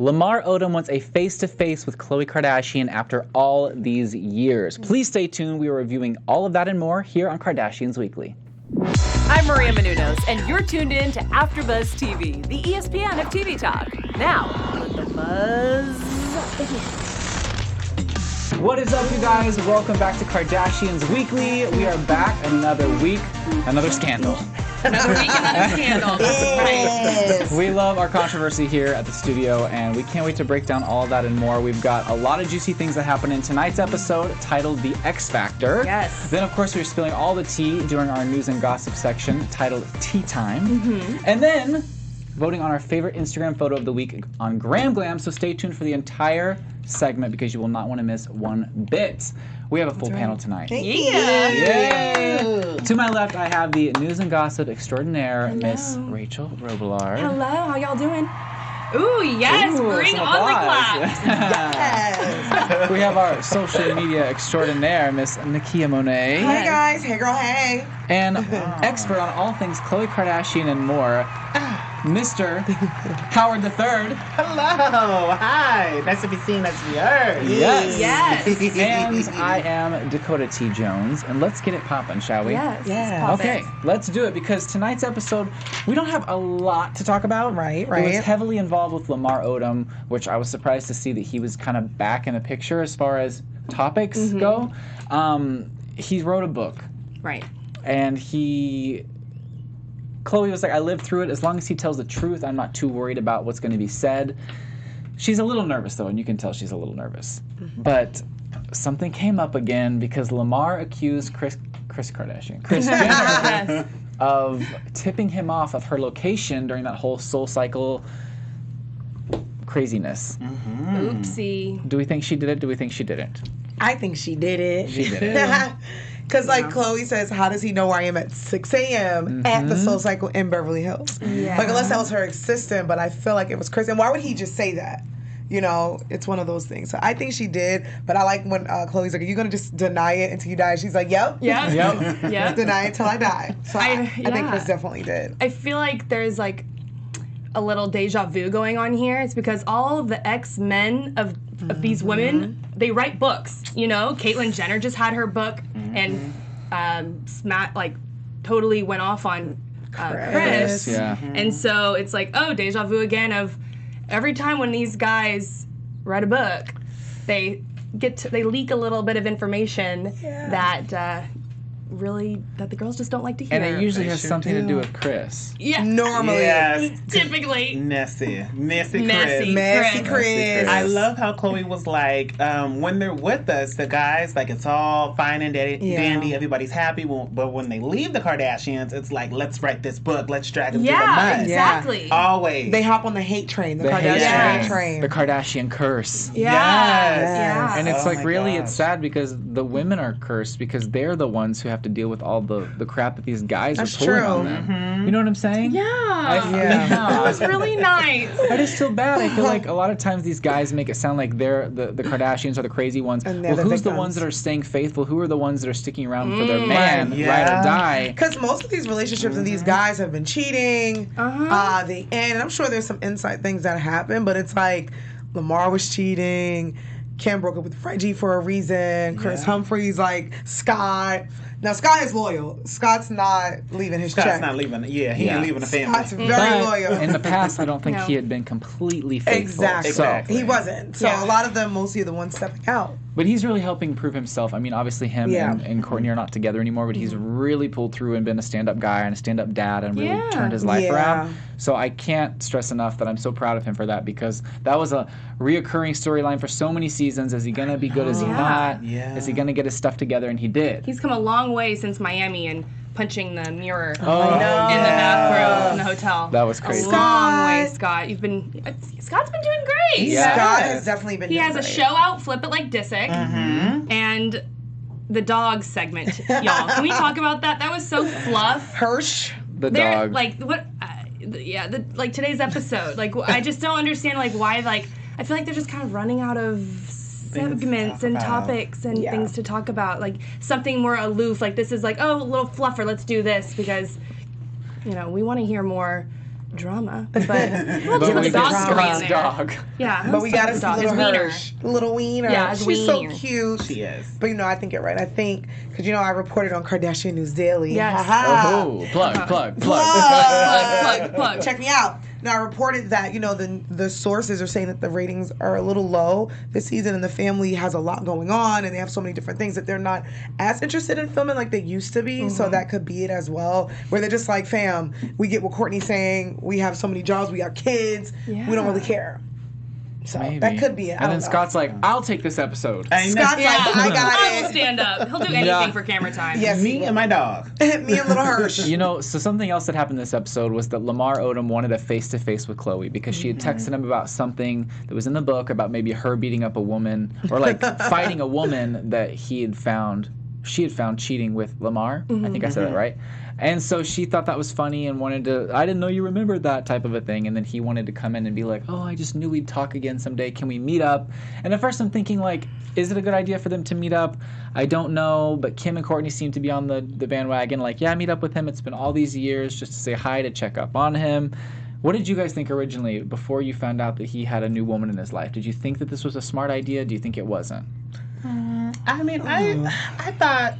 Lamar Odom wants a face-to-face with Khloe Kardashian after all these years. Please stay tuned. We are reviewing all of that and more here on Kardashians Weekly. I'm Maria Menounos, and you're tuned in to AfterBuzz TV, the ESPN of TV talk. Now, let the buzz begin. What is up, you guys? Welcome back to Kardashians Weekly. We are back another week, another scandal. Another week, another scandal. That's right. We love our controversy here at the studio, and we can't wait to break down all of that and more. We've got a lot of juicy things that happen in tonight's episode titled The X Factor. Yes. Then, of course, we're spilling all the tea during our news and gossip section titled Tea Time. Mm-hmm. And then voting on our favorite Instagram photo of the week on Gram Glam, so stay tuned for the entire segment because you will not want to miss one bit. We have a full panel tonight. Yeah. To my left, I have the news and gossip extraordinaire, Miss Rachel Robillard. Hello, how y'all doing? Ooh, yes, bring some on the applause. clap. Yes. We have our social media extraordinaire, Miss Nakia Monet. Hey guys, hey girl, hey. And expert on all things Khloe Kardashian and more, Mr. Howard III. Hello, hi. Nice to be seen, nice to be heard. Yes. Yes. And I am Dakota T. Jones. And let's get it poppin', shall we? Yes. Yeah. Pop Okay, let's do it because tonight's episode, we don't have a lot to talk about. Right. It was heavily involved with Lamar Odom, which I was surprised to see that he was kind of back in the picture as far as topics go. He wrote a book. Right. And Khloe was like, I lived through it. As long as he tells the truth, I'm not too worried about what's going to be said. She's a little nervous, though, and you can tell she's a little nervous. But something came up again because Lamar accused Kris Jenner, of tipping him off of her location during that whole Soul Cycle craziness. Oopsie. Do we think she did it? Do we think she didn't? I think she did it. She did it. Because, like, Khloe says, how does he know where I am at 6 a.m. at the Soul Cycle in Beverly Hills? Yeah. Like, unless that was her assistant, but I feel like it was Kris. And why would he just say that? You know, it's one of those things. So I think she did, but I like when Khloe's like, are you going to just deny it until you die? She's like, yep. Yep. Yep. Deny it till I die. So I think Kris definitely did. I feel like there's like a little deja vu going on here. It's because all of the ex-men of these women, they write books. You know, Caitlyn Jenner just had her book, and totally went off on Kris. Yeah. And so it's like, oh, deja vu again of every time when these guys write a book, they leak a little bit of information that the girls just don't like to hear. And it usually has something to do with Kris. Yeah. Normally. Yes. Typically. Messy Messy Kris. Kris. I love how Khloe was like, when they're with us, the guys, like, it's all fine and dandy, everybody's happy, but when they leave the Kardashians, it's like, let's write this book, let's drag them through the mud. Exactly. Always. They hop on the hate train, the hate Kardashian train. The Kardashian curse. Yeah. And it's Oh like, my really, gosh. it's sad because the women are cursed because they're the ones who have to deal with all the crap that these guys That's are pulling true. on them. You know what I'm saying? Yeah. That was really nice. I just feel bad. I feel like a lot of times these guys make it sound like they're the Kardashians are the crazy ones. And Well, they're the who's the victims. ones that are staying faithful? Who are the ones that are sticking around for their man, Right. ride or Yeah. die? Because most of these relationships and these guys have been cheating. And I'm sure there's some inside things that happen, but it's like Lamar was cheating. Kim broke up with Reggie for a reason. Chris Humphries, like Scott. Now, Scott is loyal. Scott's not leaving his check. Scott's not leaving. Yeah, he ain't leaving the family. Scott's very But loyal. in the past, I don't think he had been completely faithful. Exactly. So, He wasn't. So a lot of them, mostly the ones stepping out. but he's really helping prove himself. I mean, obviously him and Kourtney are not together anymore, but he's really pulled through and been a stand-up guy and a stand-up dad and really turned his life around. So I can't stress enough that I'm so proud of him for that because that was a reoccurring storyline for so many seasons. Is he going to be good? Is he not? Yeah. Is he going to get his stuff together? And he did. He's come a long way since Miami and punching the mirror in the bathroom in the hotel. That was crazy. A long way, Scott. Scott's been doing great. Yeah. Scott has definitely been He doing has a great. show out, Flip It Like Disick, and the dog segment, y'all. Can we talk about that? That was so fluff. Hirsch. The They're, dog. like what? Like today's episode. Like I just don't understand. Like why? Like I feel like they're just kind of running out of segments and topics and things to talk about. Like something more aloof. Like this is like, oh, a little fluffer. Let's do this because, you know, we want to hear more drama. But we get Scott's dog. Yeah. But we gotta see little wiener. Little wiener. Yeah, she's so cute. She is. But I think you're right. I think because I reported on Kardashian News Daily. Yes. Oh, plug. Check me out. Now, I reported that, the sources are saying that the ratings are a little low this season, and the family has a lot going on, and they have so many different things that they're not as interested in filming like they used to be. Mm-hmm. So that could be it as well, where they're just like, fam, we get what Kourtney's saying. We have so many jobs. We got kids. Yeah. We don't really care. So that could be it. And then Scott's like, I'll take this episode. Scott's like, I got it. I will stand up. He'll do anything for camera time. Yes, me and my dog. Me and little Hirsch. So something else that happened this episode was that Lamar Odom wanted a face-to-face with Khloe because she had texted him about something that was in the book about maybe her beating up a woman or like fighting a woman that she had found cheating with Lamar. I think I said that right. And so she thought that was funny and wanted to, I didn't know you remembered that type of a thing. And then he wanted to come in and be like, oh, I just knew we'd talk again someday. Can we meet up? And at first I'm thinking like, is it a good idea for them to meet up? I don't know. But Kim and Kourtney seem to be on the bandwagon. Like, yeah, meet up with him. It's been all these years just to say hi, to check up on him. What did you guys think originally before you found out that he had a new woman in his life? Did you think that this was a smart idea? Do you think it wasn't? I mean, I thought,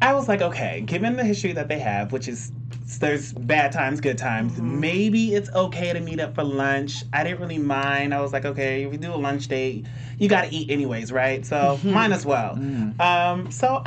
I was like, okay, given the history that they have, which is there's bad times, good times, maybe it's okay to meet up for lunch. I didn't really mind. I was like, okay, if we do a lunch date, you got to eat anyways, right? So might as well. So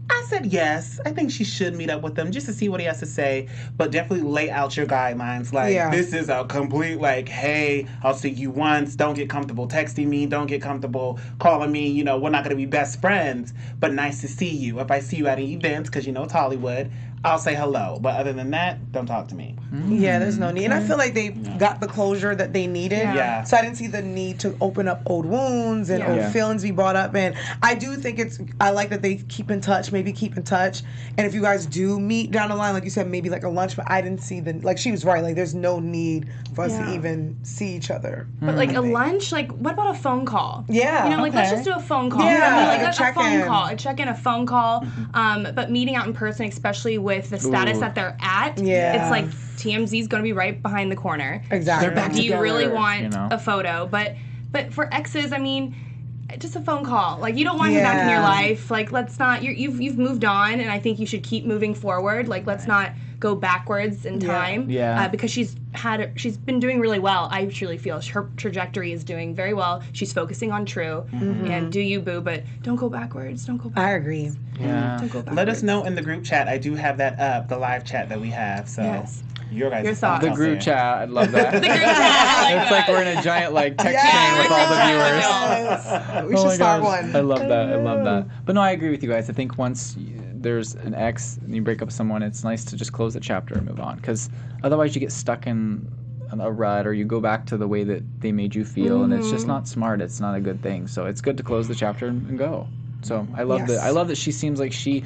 I said yes. I think she should meet up with them just to see what he has to say, but definitely lay out your guidelines. Like, this is a complete, like, hey, I'll see you once. Don't get comfortable texting me. Don't get comfortable calling me. We're not going to be best friends, but nice to see you. If I see you at an event, because it's Hollywood, I'll say hello. But other than that, don't talk to me. Yeah, there's no need. And I feel like they got the closure that they needed. Yeah. So I didn't see the need to open up old wounds and old feelings be brought up. And I do think I like that they keep in touch, maybe keep in touch. And if you guys do meet down the line, like you said, maybe like a lunch, but I didn't see like she was right. Like there's no need for us to even see each other. But like a lunch, like what about a phone call? Yeah. Let's just do a phone call. Yeah. Like a phone call. A check-in, a phone call. But meeting out in person, especially with the status that they're at, it's like TMZ's going to be right behind the corner. Exactly. They're back Do you together, really want a photo? But for exes, I mean, just a phone call. Like, you don't want him back in your life. Like, let's not. You've moved on, and I think you should keep moving forward. Like, let's not go backwards in time. Yeah. Because she's been doing really well. I truly feel her trajectory is doing very well. She's focusing on true. And do you, boo? But don't go backwards. Don't go backwards. I agree. Yeah. Don't go backwards. Let us know in the group chat. I do have that up, the live chat that we have. So your thoughts. The group chat. I love that. The group chat. It's like we're in a giant text chain with all the viewers. Yes. We should start one. I love that. But no, I agree with you guys. I think once there's an ex and you break up with someone, it's nice to just close the chapter and move on. Because otherwise you get stuck in a rut or you go back to the way that they made you feel, and it's just not smart. It's not a good thing. So it's good to close the chapter and go. So I love that. I love that she seems like she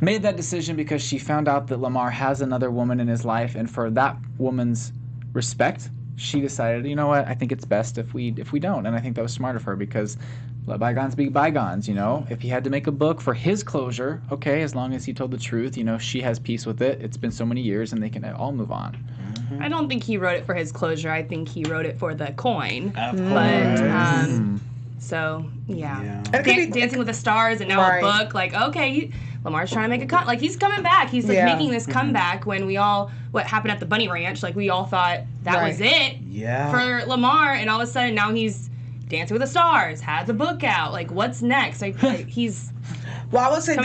made that decision because she found out that Lamar has another woman in his life, and for that woman's respect, she decided, you know what, I think it's best if we don't. And I think that was smart of her because let bygones be bygones, If he had to make a book for his closure, okay, as long as he told the truth, she has peace with it. It's been so many years and they can all move on. I don't think he wrote it for his closure. I think he wrote it for the coin. Of course. But, so, yeah. Dancing with the Stars and now a book. Like, okay, Lamar's trying to make a cut. Like, he's coming back. He's like making this comeback when what happened at the Bunny Ranch, like we all thought that was it for Lamar. And all of a sudden now he's Dancing with the Stars, has a book out. Like, what's next? He's... Well, I would say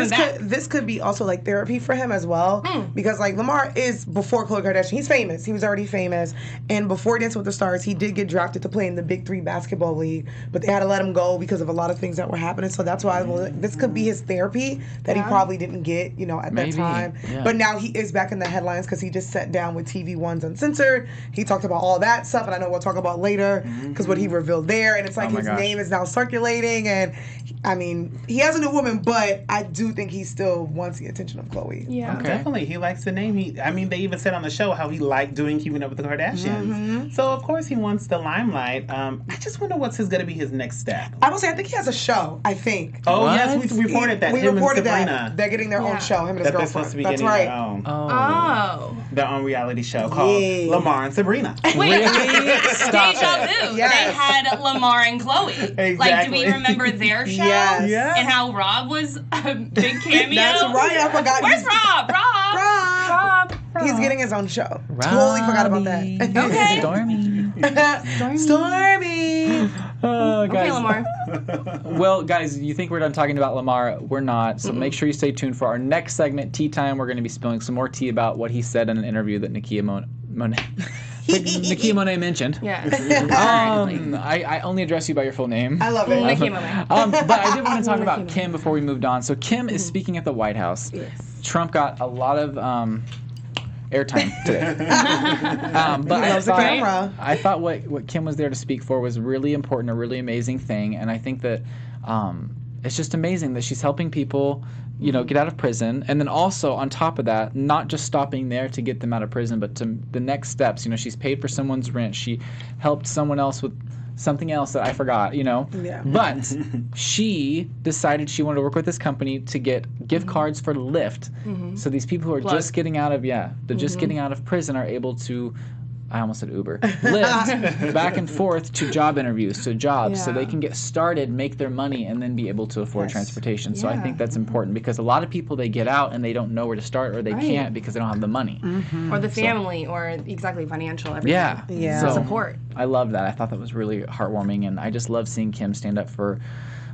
this could be also like therapy for him as well, because like Lamar is before Khloe Kardashian. He's famous. He was already famous, and before Dancing with the Stars, he did get drafted to play in the Big 3 basketball league, but they had to let him go because of a lot of things that were happening. So that's why this could be his therapy that he probably didn't get, at that time. Yeah. But now he is back in the headlines because he just sat down with TV One's Uncensored. He talked about all that stuff, and I know we'll talk about later because what he revealed there, and it's like his name is now circulating, and I mean he has a new woman, but but I do think he still wants the attention of Khloe. Yeah. Okay. Definitely. He likes the name. They even said on the show how he liked doing Keeping Up with the Kardashians. So, of course, he wants the limelight. I just wonder what's going to be his next step. I will say, I think he has a show, I think. Oh, what? Yes, we reported that. We reported that. They're getting their own show, him and his girlfriend. Supposed to be That's getting right. their own. Oh. Their own reality show called Lamar and Sabrina. Wait, deja vu. They had Lamar and Khloe. Exactly. Like, do we remember their show? Yes. And how Rob was a big cameo? That's right. I forgot. Where's Rob? Rob. He's getting his own show. Totally forgot about that. Okay. Stormy. Guys. Okay, Lamar. Well, guys, you think we're done talking about Lamar? We're not. So make sure you stay tuned for our next segment, Tea Time. We're going to be spilling some more tea about what he said in an interview that Nakia Monet mentioned. Yeah. I only address you by your full name. I love it. Nakia Monet. But I did want to talk about Kim before we moved on. So Kim is speaking at the White House. Yes. Trump got a lot of airtime today. But He loves the camera. I thought what Kim was there to speak for was really important, a really amazing thing, and I think that it's just amazing that she's helping people, get out of prison, and then also on top of that, not just stopping there to get them out of prison, but to the next steps. She's paid for someone's rent. She helped someone else with something else that I forgot, Yeah. But she decided she wanted to work with this company to get gift cards for Lyft. So these people who are just getting out of, just getting out of prison are able to, I almost said Uber, Lyft back and forth to job interviews, to jobs, so they can get started, make their money, and then be able to afford transportation. So I think that's important because a lot of people, they get out and they don't know where to start, or they can't because they don't have the money. Or the family, or exactly financial, everything. Yeah. So Support. I love that. I thought that was really heartwarming, and I just love seeing Kim stand up for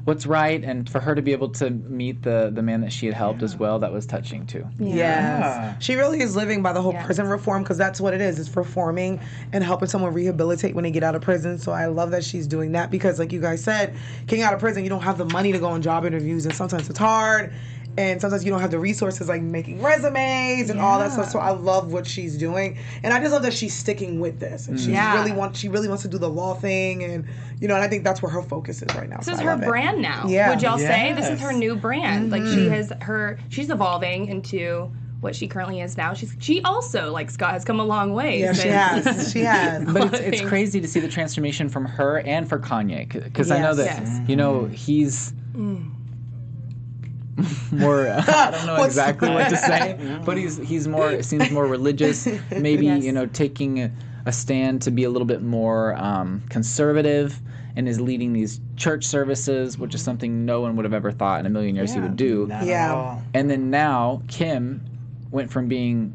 what's right, and for her to be able to meet the man that she had helped as well. That was touching too. Yes. She really is living by the whole prison reform, because that's what it is. It's reforming and helping someone rehabilitate when they get out of prison. So I love that she's doing that, because like you guys said, getting out of prison, you don't have the money to go on job interviews, and sometimes it's hard. And sometimes you don't have the resources like making resumes and all that stuff. So I love what she's doing, and I just love that she's sticking with this. And she really wants to do the law thing, and and I think that's where her focus is right now. This is her brand now. Yeah. Would y'all say this is her new brand? Like she's evolving into what she currently is now. She also, like Scott, has come a long way. Yeah, she has. She has. But it's crazy to see the transformation from her and for Kanye, because I know that he's. More, I don't know exactly what to say, but he's more, seems more religious, maybe, taking a stand to be a little bit more conservative, and is leading these church services, which is something no one would have ever thought in a million years he would do. And then now Kim went from being,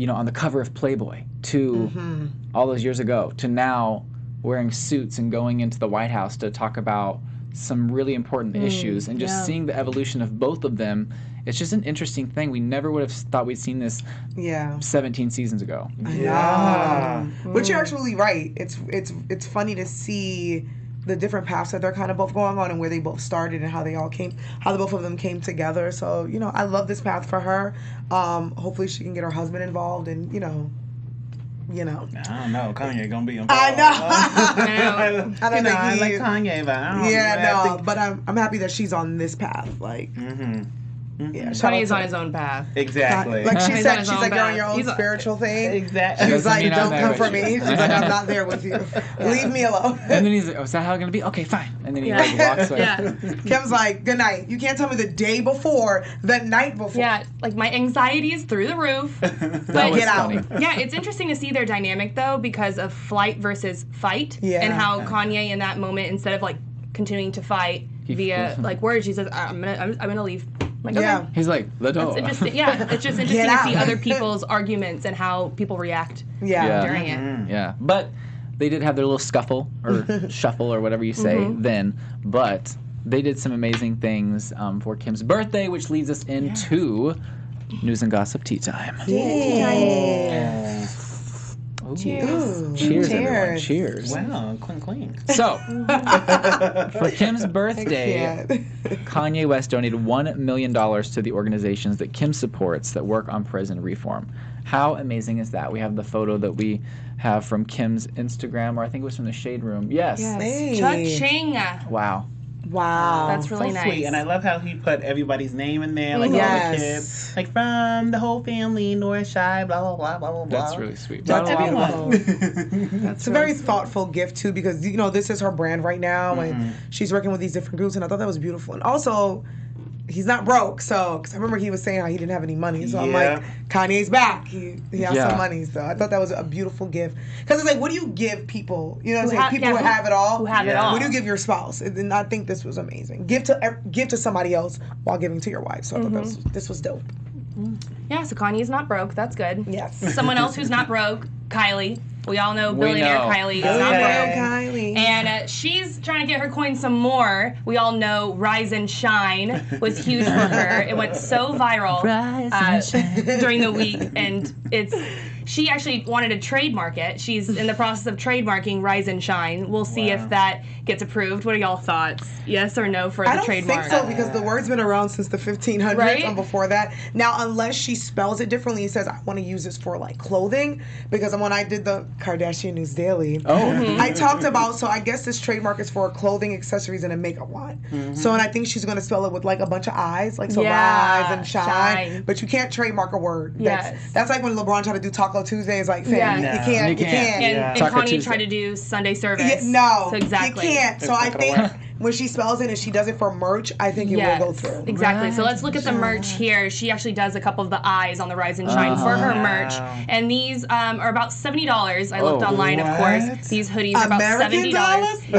on the cover of Playboy to all those years ago to now wearing suits and going into the White House to talk about some really important issues, and just seeing the evolution of both of them. It's just an interesting thing. We never would have thought we'd seen this 17 seasons ago. But you're actually right. It's funny to see the different paths that they're kind of both going on, and where they both started, and how the both of them came together. So, I love this path for her. Hopefully she can get her husband involved, and I don't know. Kanye gonna be involved. I know. I like Kanye, but I don't know. But I'm happy that she's on this path. Like, yeah, Kanye's on his own path. Exactly. Like she said, she's like, you're on your own spiritual thing. Exactly. She was like, don't come for me. She's like, I'm not there with you. Leave me alone. And then he's like, oh, is that how it's going to be? Okay, fine. And then he walks away. Kim's like, good night. You can't tell me the day before, the night before. Yeah, like my anxiety is through the roof. But get out. Yeah, it's interesting to see their dynamic though, because of flight versus fight. And how Kanye in that moment, instead of like continuing to fight via like words, he says, I'm gonna leave. Like, okay. He's like, the door. It's interesting. Yeah, it's just interesting to see other people's arguments and how people react during it. Yeah, but they did have their little scuffle or shuffle or whatever you say then. But they did some amazing things for Kim's birthday, which leads us into news and gossip tea time. Cheers. Cheers, everyone. Cheers. Wow, clink. So, for Kim's birthday, Kanye West donated $1 million to the organizations that Kim supports that work on prison reform. How amazing is that? We have the photo that we have from Kim's Instagram, or I think it was from the Shade Room. Yes. Cha-ching. Wow. Wow. That's really so nice. sweet. And I love how he put everybody's name in there, like all the kids. Like from the whole family, North Shy, blah, blah, blah, blah, blah, blah. That's really sweet. That's everyone. It's a very thoughtful gift, too, because, you know, this is her brand right now, and she's working with these different groups, and I thought that was beautiful. And also, he's not broke, so, because I remember he was saying how he didn't have any money, so I'm like, Kanye's back. He has some money, so I thought that was a beautiful gift. Because it's like, what do you give people? You know what I'm saying? People who have it all. Who have it all. What do you give your spouse? And I think this was amazing. Give to somebody else while giving to your wife. So I thought this was dope. Yeah, so Kanye's not broke. That's good. Yes. Someone else who's not broke, Kylie. We all know billionaire Kylie is not broke. Kylie. And she's trying to get her coin some more. We all know Rise and Shine was huge for her. It went so viral during the week, and she actually wanted to trademark it. She's in the process of trademarking Rise and Shine. We'll see if that gets approved. What are y'all thoughts? Yes or no for the trademark? I don't think so, because the word's been around since the 1500s and before that. Now, unless she spells it differently, it says, I want to use this for, like, clothing, because when I did the Kardashian News Daily, I talked about, so I guess this trademark is for clothing, accessories, and a makeup line. So, and I think she's going to spell it with, like, a bunch of eyes, like, so rise and shine. But you can't trademark a word. That's like when LeBron tried to do Taco Tuesday. It's like, fam, you can't. And Kanye tried to do Sunday service. No, so exactly. You can't. So I think when she spells it and she does it for merch, I think it will go through. Exactly. So let's look at the merch here. She actually does a couple of the eyes on the Rise and Shine for her merch. And these are about $70. I looked online, of course. These hoodies are about $70.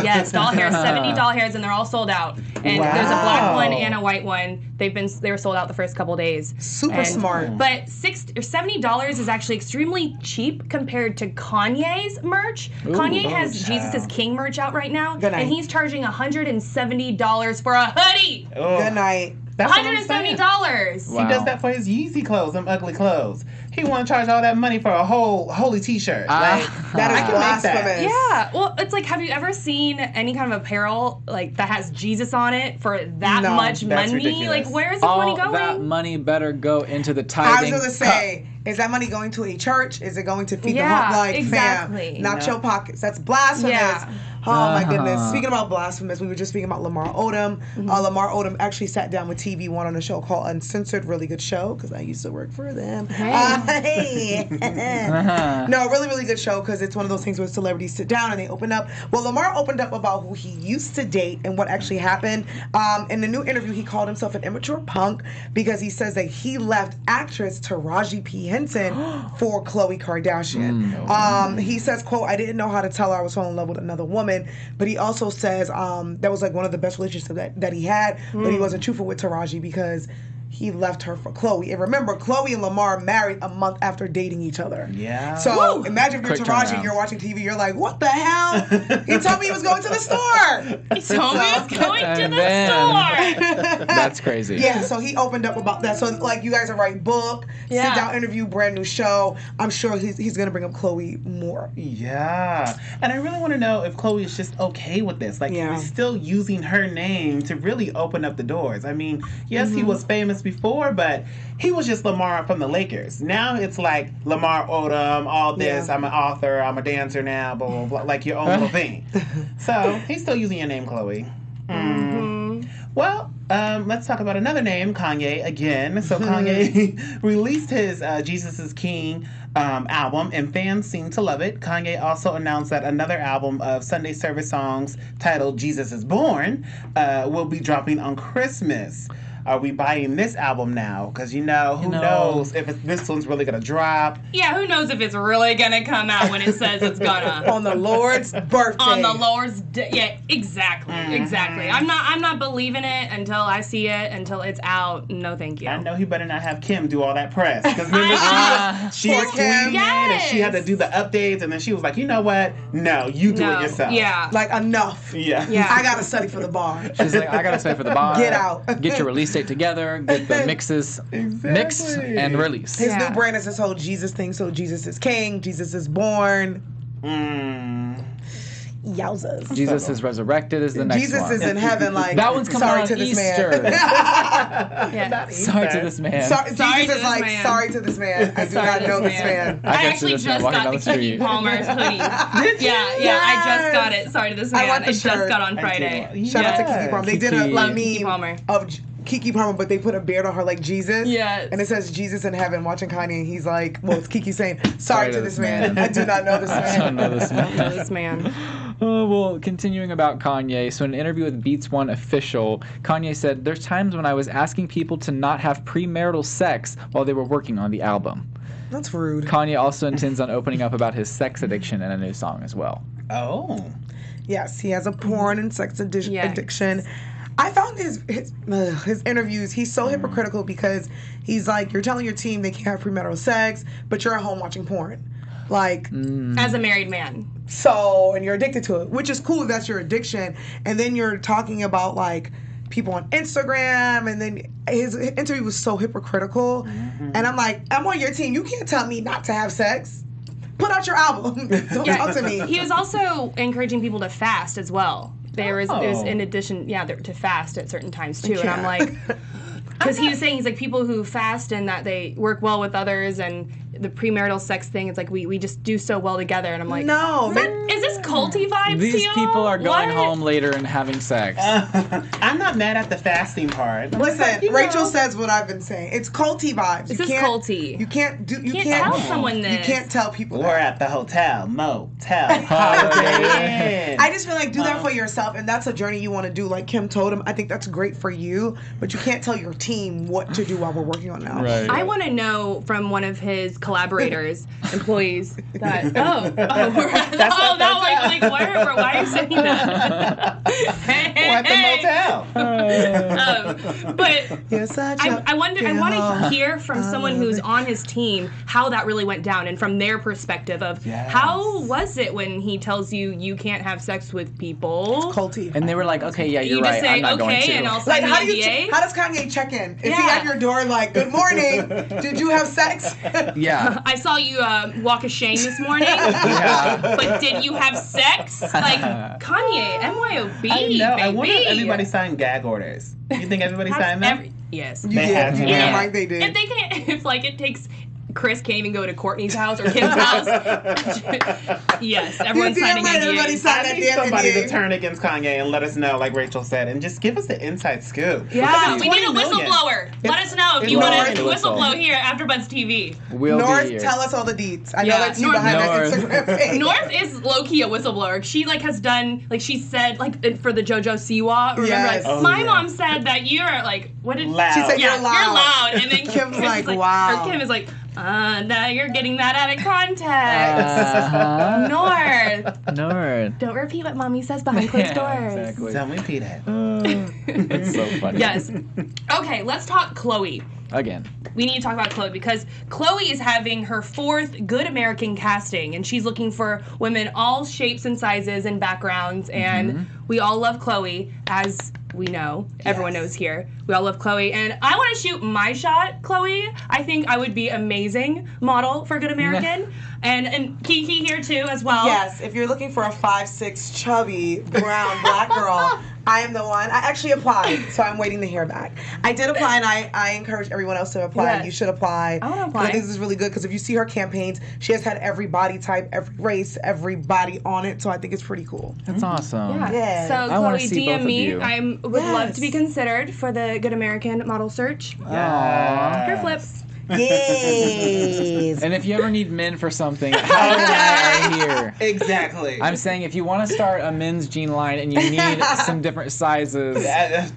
Yes, doll hairs, $70 hairs, and they're all sold out. And there's a black one and a white one. They were sold out the first couple days. Super smart. But $70 is actually extremely cheap compared to Kanye's merch. Kanye has Jesus is King merch out right now, and he's charging $170 for a hoodie. Good night. That's $170. Wow. He does that for his Yeezy clothes, them ugly clothes. He want to charge all that money for a whole holy T-shirt. Like, that is blasphemous. Yeah. Well, it's like, have you ever seen any kind of apparel like that has Jesus on it for that much money? Ridiculous. Like, where is this money going? All that money better go into the tithing. I was going to say, is that money going to a church? Is it going to feed the exactly. fam? Not your pockets. That's blasphemous. Yeah. Oh my goodness. Speaking about blasphemous, we were just speaking about Lamar Odom. Lamar Odom actually sat down with TV One on a show called Uncensored, really good show, because I used to work for them. No, really, really good show, because it's one of those things where celebrities sit down and they open up. Well, Lamar opened up about who he used to date and what actually happened. In the new interview, he called himself an immature punk because he says that he left actress Taraji P. Henson for Khloe Kardashian. He says, quote, I didn't know how to tell her I was falling in love with another woman. But he also says that was like one of the best relationships that he had, but he wasn't truthful with Taraji because he left her for Khloe. And remember, Khloe and Lamar married a month after dating each other. Yeah. So imagine if you're Taraji and you're watching TV, you're like, what the hell? He told me he was going to the store. He told me he was going to the store. That's crazy. Yeah, so he opened up about that. So, like, you guys are writing book, sit down interview, brand new show. I'm sure he's going to bring up Khloe more. Yeah. And I really want to know if Khloe is just okay with this. Like, he's still using her name to really open up the doors. I mean, yes, he was famous before, but he was just Lamar from the Lakers. Now it's like Lamar Odom, all this. I'm an author, I'm a dancer now, blah, blah, blah, like your own little thing. So he's still using your name, Khloe. Well, let's talk about another name, Kanye, again. So Kanye released his Jesus is King album, and fans seem to love it. Kanye also announced that another album of Sunday service songs titled Jesus is Born will be dropping on Christmas. Are we buying this album now? Because, who knows if this one's really going to drop. Yeah, who knows if it's really going to come out when it says it's going to. On the Lord's birthday. On the Lord's day. Yeah, exactly. Exactly. I'm not believing it until I see it, until it's out. No, thank you. I know he better not have Kim do all that press. Because remember, she was tweeting and she had to do the updates, and then she was like, you know what? No, you do it yourself. Yeah. Like, enough. Yeah. I got to study for the bar. She's like, I got to study for the bar. Get out. Get your release date together, get the mixes mixed and released. His new brand is this whole Jesus thing, so Jesus is King, Jesus is Born. Yowzas. Jesus is resurrected is the next Jesus one. is in heaven, like, that one's coming sorry on to this Easter. man. Sorry to this man. Jesus is like, sorry to this man. I do not know this man. I actually just got the Keke Palmer's hoodie. Yeah, I just got it. Sorry to this man. I want the shirt. Just got on Friday. Shout out to Keke Palmer. They did a Keke Palmer. meme of Keke Palmer, but they put a beard on her like Jesus. Yes. And it says Jesus in heaven watching Kanye, and he's like, well, it's Keke saying, sorry to this man. I do not know this man. I don't know this man. I don't know this man. Oh, well, continuing about Kanye, so in an interview with Beats One Official, Kanye said, "There's times when I was asking people to not have premarital sex while they were working on the album." That's rude. Kanye also intends on opening up about his sex addiction in a new song as well. Oh. Yes, he has a porn and sex addiction. I found his interviews, he's so hypocritical because he's like, you're telling your team they can't have premarital sex, but you're at home watching porn. Like, as a married man. So, and you're addicted to it, which is cool if that's your addiction. And then you're talking about like people on Instagram, and then his interview was so hypocritical. And I'm like, I'm on your team. You can't tell me not to have sex. Put out your album. Don't talk to me. He was also encouraging people to fast as well. There was in addition, to fast at certain times too. And I'm like, because he was saying he's like people who fast and that they work well with others, and the premarital sex thing, it's like we just do so well together. And I'm like, no, is this culty vibes? These to people are going What? home later and having sex. I'm not mad at the fasting part. Listen, Rachel says what I've been saying. It's culty vibes. This is culty. You can't tell someone this. You can't tell people. We're at the hotel, motel, holiday. I just feel like do that for yourself, and that's a journey you want to do. Like Kim told him, I think that's great for you, but you can't tell your team what to do while we're working on now. Right. I want to know from one of his collaborators, employees, that why are you saying that? We're at the motel. But I want to hear from someone who's on his team how that really went down, and from their perspective of how was it when he tells you can't have sex with people. It's culty. And they were like, okay, yeah, you're you right. Just say, I'm not going to. And I'll Like, sign the NDA. how does Kanye check in? Is he at your door like, good morning, did you have sex? Yeah. I saw you walk a shame this morning. But did you have sex? Like, Kanye, MYOB, I know. baby. I wonder if everybody signed gag orders. You think everybody signed them? Yes. You did. Yeah, like they did. If they can't, if like it takes Chris can't even go to Kourtney's house or Kim's house. Yes, everyone's signing NDAs. I need somebody to turn against Kanye and let us know, like Rachel said, and just give us the inside scoop. Yeah, we need a whistleblower. Let us know if you want to whistleblow here at AfterBuzz TV. North, tell us all the deets. I know that's you behind that Instagram page. North is low-key a whistleblower. She has done, she said, for the JoJo Siwa, remember, my mom said that you're, what did loud. She said you're loud. And then Kim's like, wow. Or Kim is like, now you're getting that out of context. North. Don't repeat what mommy says behind closed doors. Exactly. Don't repeat it. It's so funny. Yes. Okay, let's talk Khloe. Again. We need to talk about Khloe because Khloe is having her 4th Good American casting, and she's looking for women all shapes and sizes and backgrounds, and we all love Khloe, as we know. Everyone knows here. We all love Khloe, and I want to shoot my shot, Khloe. I think I would be amazing model for Good American, and Kiki here too as well. Yes, if you're looking for a 5'6" chubby brown black girl, I am the one. I actually applied, so I'm waiting to hear back. I did apply, and I encourage everyone else to apply. Yes. You should apply. I want to apply. I think this is really good because if you see her campaigns, she has had every body type, every race, every body on it. So I think it's pretty cool. That's awesome. Yeah. So I wanna Khloe, see both DM of me. you. I would love to be considered for the Good American model search. Hair flips. Yes. And if you ever need men for something, how and I are here. Exactly. I'm saying if you want to start a men's jean line and you need some different sizes,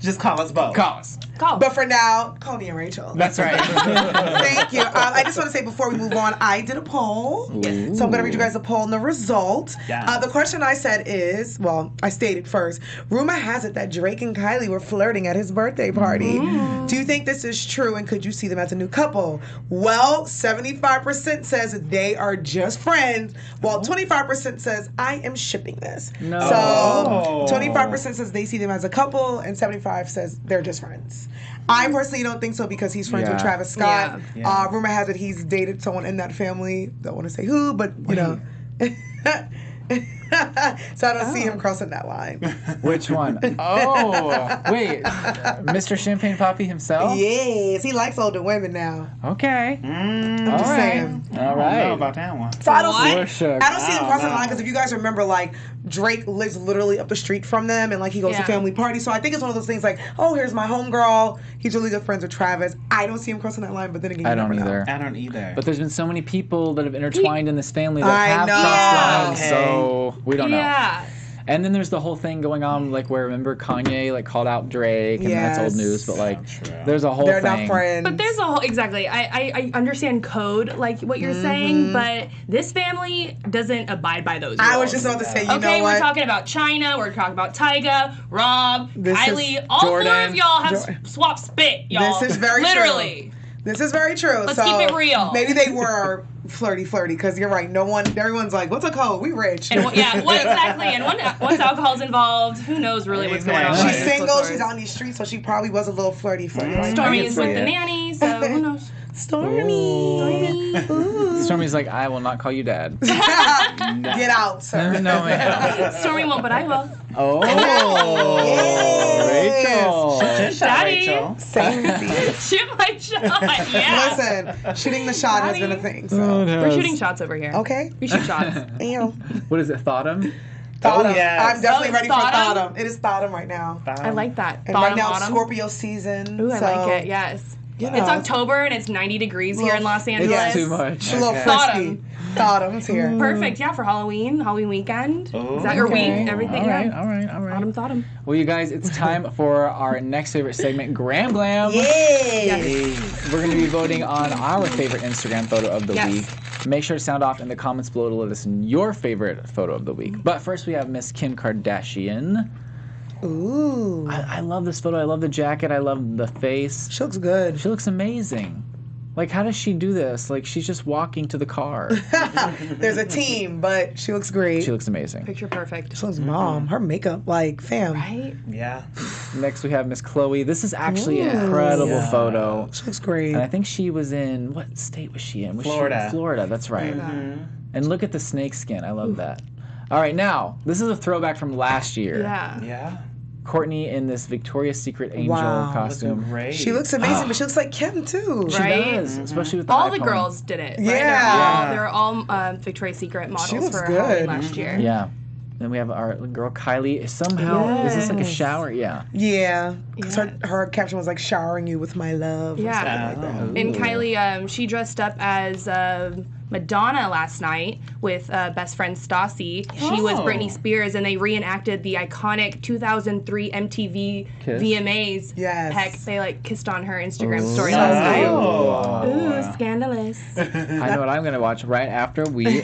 just call us both. call us. But for now, call me and Rachel. That's right. Thank you. I just want to say before we move on, I did a poll. Yes. So I'm going to read you guys the poll and the result. Yes. The question I said is, I stated first, rumor has it that Drake and Kylie were flirting at his birthday party. Do you think this is true, and could you see them as a new couple? Well, 75% says they are just friends, while 25% says I am shipping this. No. So 25% says they see them as a couple, and 75% says they're just friends. I personally don't think so because he's friends with Travis Scott. Yeah. Rumor has it he's dated someone in that family. Don't want to say who, but you know. So I don't see him crossing that line. Which one? Oh, wait. Mr. Champagne Papi himself? Yes, he likes older women now. Okay. I'm All just right. saying. All I don't know right. about that one. So I don't see him crossing the line because if you guys remember, like, Drake lives literally up the street from them and, like, he goes to family parties. So I think it's one of those things like, oh, here's my homegirl. He's really good friends with Travis. I don't see him crossing that line, but then again, I don't either. I don't either. But there's been so many people that have intertwined in this family that have know. crossed lines, so we don't know. Yeah. And then there's the whole thing going on, like, where, remember, Kanye, like, called out Drake, and that's old news, but, like, there's a whole They're thing. not friends. But there's a whole, exactly, I understand code, like what you're saying, but this family doesn't abide by those rules. I was just about to say, you know what? Okay, we're talking about China, we're talking about Tyga, Rob, Kylie, all Jordan. four of y'all have swapped spit, y'all. This is very Literally. true. This is very true. Let's so keep it real. Maybe they were flirty, because you're right. Everyone's like, what's a code? We rich. And exactly. And once alcohol's involved, who knows really what's going on. She's single. She's on these streets, so she probably was a little flirty. Like, Stormy is with the nanny, so who knows? Stormy. Stormy's like, I will not call you dad. Get out, sir. No, ma'am. Stormy won't, but I will. Oh, Rachel. Daddy. Rachel. Shoot my shot. Yeah. Listen, shooting the shot has been a thing. So. We're shooting shots over here. Okay. We shoot shots. What is it, Thottum? Thottum. yes. I'm definitely ready for Thottum? Thottum. It is Thottum right now. I like that. And right now it's Scorpio season. Ooh, I so, like it. Yes. you know. It's October and it's 90 degrees here in Los Angeles. It's too much. It's a little frisky. Thottum. Thottum's here. Perfect. Yeah, for Halloween weekend. Oh, Is that your Okay. week? Everything. All right, Yeah. all right. Autumn Thottum. Well, you guys, it's time for our next favorite segment, Gram Glam. Yay! We're going to be voting on our favorite Instagram photo of the Yes. week. Make sure to sound off in the comments below to let us know your favorite photo of the week. But first, we have Miss Kim Kardashian. Ooh. I love this photo. I love the jacket. I love the face. She looks good. She looks amazing. Like, how does she do this? Like, she's just walking to the car. There's a team, but she looks great. She looks amazing. Picture perfect. She looks bomb. Her makeup, like, fam. Right? Yeah. Next, we have Miss Khloe. This is actually an incredible photo. She looks great. And I think she was in, what state was she in? Was Florida. She in Florida, that's right. And look at the snake skin. I love that. All right, now, this is a throwback from last year. Yeah. Yeah. Kourtney in this Victoria's Secret angel costume. Looking great. She looks amazing, but she looks like Kim, too. She Right? does, especially with the All high the pony. girls did it. Right? Yeah. They're all Victoria's Secret models looks for good. Halloween last year. Yeah. Then we have our girl Kylie. Somehow, is this like a shower? Yeah. Yeah. 'Cause her caption was like, showering you with my love. Or Yeah. something like that. And Kylie, she dressed up as Madonna last night with best friend Stassi. She was Britney Spears, and they reenacted the iconic 2003 MTV Kiss? VMAs. Yes. Heck, they like kissed on her Instagram story last night. Oh. Ooh, scandalous. I know what I'm going to watch right after we end.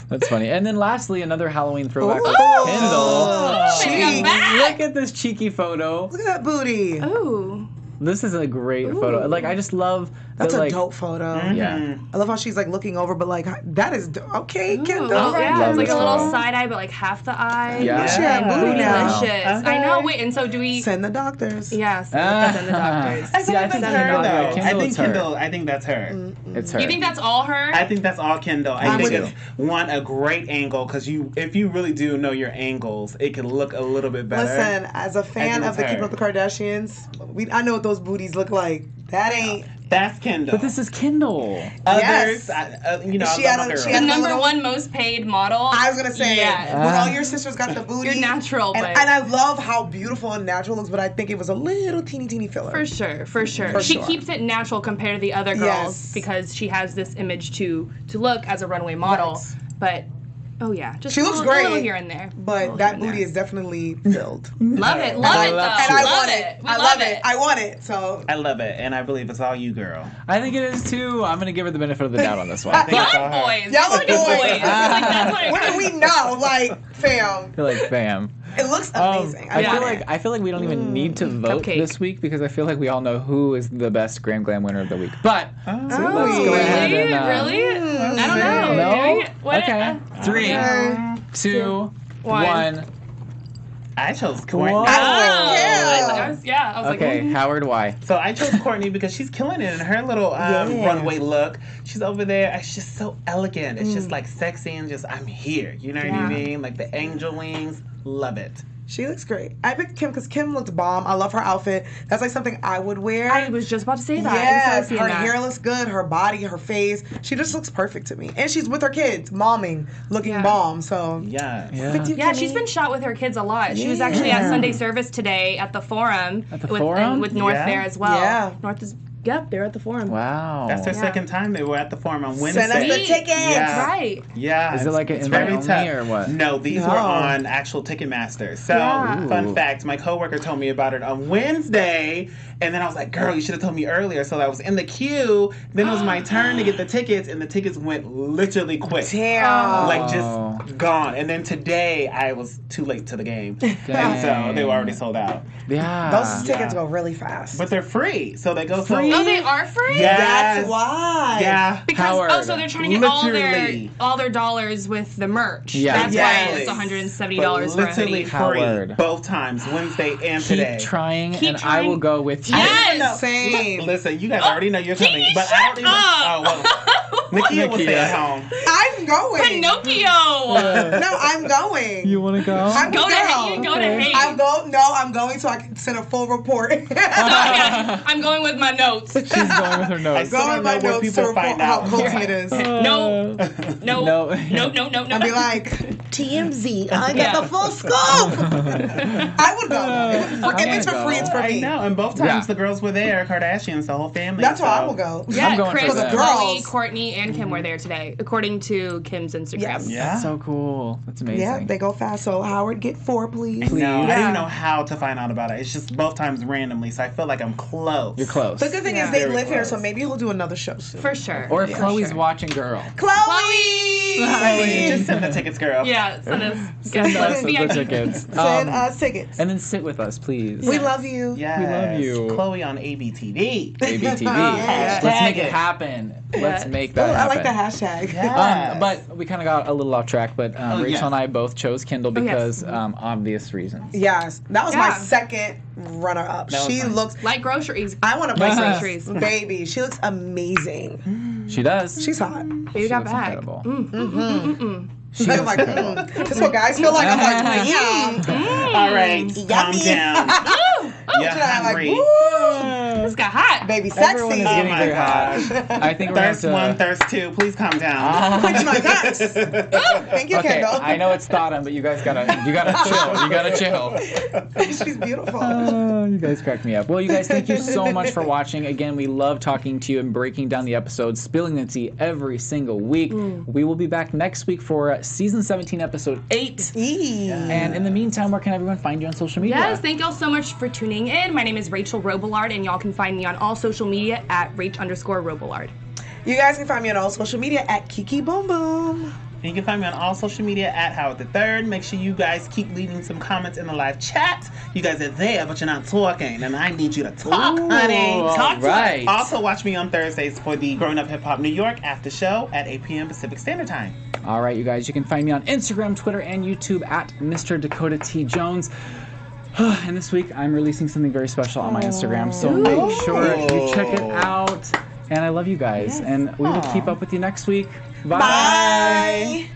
That's funny. And then lastly, another Halloween throwback with Kendall. Baby, I'm back. Look at this cheeky photo. Look at that booty. Ooh. This is a great photo. Like, I just love that, That's a like, dope photo. Yeah. I love how she's like looking over, but like, that is, okay, Kendall. Oh, yeah, Love it's like this a little photo. side eye, but like half the eye. Yeah. She had booty now. Delicious. I know. Wait, and so do we? Send the doctors. Yes. Send the doctors. I See, I think that's Kendall- her, though. Kendall, I think it's her. Kendall. I think that's her. It's her. You think that's all her? I think that's all Kendall. I I'm think with it's a great angle because if you really do know your angles, it can look a little bit better. Listen, as a fan think of the it's Keeping her. Up the Kardashians, I know what those booties look like. That ain't. That's Kendall. But this is Kendall. Yes. Others, She I had love my a- she girl. had the a number little- one most paid model. I was gonna say, Yeah. when all your sisters got the booty, You're natural, and, but and I love how beautiful and natural it looks, but I think it was a little teeny filler. for sure. For She sure. keeps it natural compared to the other girls Yes. because she has this image to look as a runway model. Right. But oh yeah, just She looks a little great, here and there. But that booty is definitely filled. Love it, I though. love And I love want it. it. We I love love it. it. I want it. So I love it, and I believe it's all you, girl. I think it is too. I'm going to give her the benefit of the doubt on this one. think I it's all Y'all her. boys. Y'all Y'all are are good boys. boys. Like, that's what it what do we know? Like, fam, feel like, bam. it looks amazing. I feel like we don't even need to vote Cupcake. this week because I feel like we all know who is the best Gram Glam winner of the week. But let's go Really? ahead and Really? I don't know. No? Maybe- what- Okay. 3, 2, 1. I chose Kourtney. I was like, okay, Howard, why? So I chose Kourtney because she's killing it in her little runway look. She's over there. It's just so elegant. It's just like sexy and just, I'm here. You know what I mean? Like the angel wings. Love it. She looks great. I picked Kim because Kim looked bomb. I love her outfit. That's like something I would wear. I was just about to say that. Yes, her hair looks good. Her body, her face. She just looks perfect to me. And she's with her kids, momming, looking bomb. So yeah, she's been shot with her kids a lot. She was actually at Sunday service today at the Forum. At the Forum? With North there as well. Yeah. North is... Yep, they're at the Forum. Wow. That's their second time they were at the Forum on Wednesday. Send us the tickets. Yeah. Right. Yeah. Is it like an invite only or what? No, these were on actual Ticketmaster. So, fun fact, my coworker told me about it on Wednesday, and then I was like, girl, you should have told me earlier. So I was in the queue. Then it was my turn to get the tickets, and the tickets went literally quick. Damn. Like, just gone. And then today, I was too late to the game. And so they were already sold out. Yeah. Those tickets go really fast. But they're free. So they go free. Oh, they are free? Yes. That's why. Yeah. Because Howard. So they're trying to get all their dollars with the merch. Yeah. That's why it's $170 for a hoodie. Free both times, Wednesday and today. Keep trying, I will go with you. Yes. Same. Listen, you guys already know you're coming, but I don't even. Oh well. Nakia will stay at home. I'm going. Pinocchio. No, I'm going. You want to go? I'm go to hate. I'm going so I can send a full report. I'm going with my notes. She's going with her notes. I still don't know where people find out how culty it is. No. I'll be like, TMZ, I got the full scoop. I would go. If it's for free, it's for me. I know, and both times the girls were there, Kardashians, the whole family. That's why I will go. Yeah, I'm going Chris, for them. Khloe, Kourtney, and Kim were there today, according to Kim's Instagram. Yes. Yeah. That's so cool. That's amazing. Yeah, they go fast. So Howard, get 4, please. No, I didn't know how to find out about it. It's just both times randomly, so I feel like I'm close. You're close. The good thing is they live here, so maybe he'll do another show soon. For sure. Or if Chloe's watching, girl. Chloe! Just send the tickets, girl. Yeah, send us the tickets. Send us tickets. And then sit with us, please. We love you. Yes. We love you. Chloe on ABTV. ABTV. Yes. Let's make it happen. Let's make that happen. I like the hashtag. Yes. But we kind of got a little off track, but Rachel and I both chose Kendall because obvious reasons. Yes. That was my second runner-up. She looks... like groceries. I want to buy groceries. Baby, she looks amazing. She does. She's hot. Baby got back. Incredible. I'm like, that's what guys feel like. I'm like, yeah. All right, calm down. You're hungry. This got hot. Baby, sexy. Everyone is getting very hot. I think we're Thirst 1, thirst 2. Please calm down. Quench my thirst. Thank you, okay, Kendall. I know it's Tottenham, but you gotta chill. You gotta chill. She's beautiful. Oh, you guys crack me up. Well, you guys, thank you so much for watching. Again, we love talking to you and breaking down the episodes, spilling the tea every single week. We will be back next week for season 17, episode 8. And in the meantime, where can everyone find you on social media? Yes, thank y'all so much for tuning in. My name is Rachel Robillard, and y'all can find me on all social media at Rach_Robillard. You guys can find me on all social media at Kiki Boom Boom. You can find me on all social media at Howard III. Make sure you guys keep leaving some comments in the live chat. You guys are there, but you're not talking, and I need you to talk, honey. Talk to us. Also, watch me on Thursdays for the Growing Up Hip Hop New York after show at 8 p.m. Pacific Standard Time. All right, you guys, you can find me on Instagram, Twitter, and YouTube at Mr. Dakota T. Jones. And this week, I'm releasing something very special on my Instagram, so make sure you check it out. And I love you guys, and we will keep up with you next week. Bye.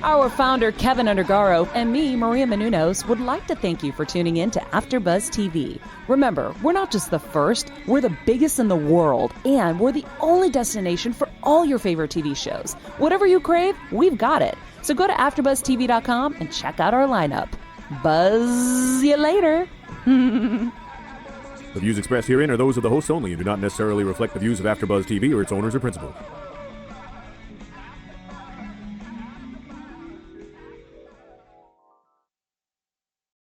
Our founder, Kevin Undergaro, and me, Maria Menounos, would like to thank you for tuning in to AfterBuzz TV. Remember, we're not just the first, we're the biggest in the world, and we're the only destination for all your favorite TV shows. Whatever you crave, we've got it. So go to AfterBuzzTV.com and check out our lineup. Buzz you later. The views expressed herein are those of the hosts only and do not necessarily reflect the views of AfterBuzz TV or its owners or principals.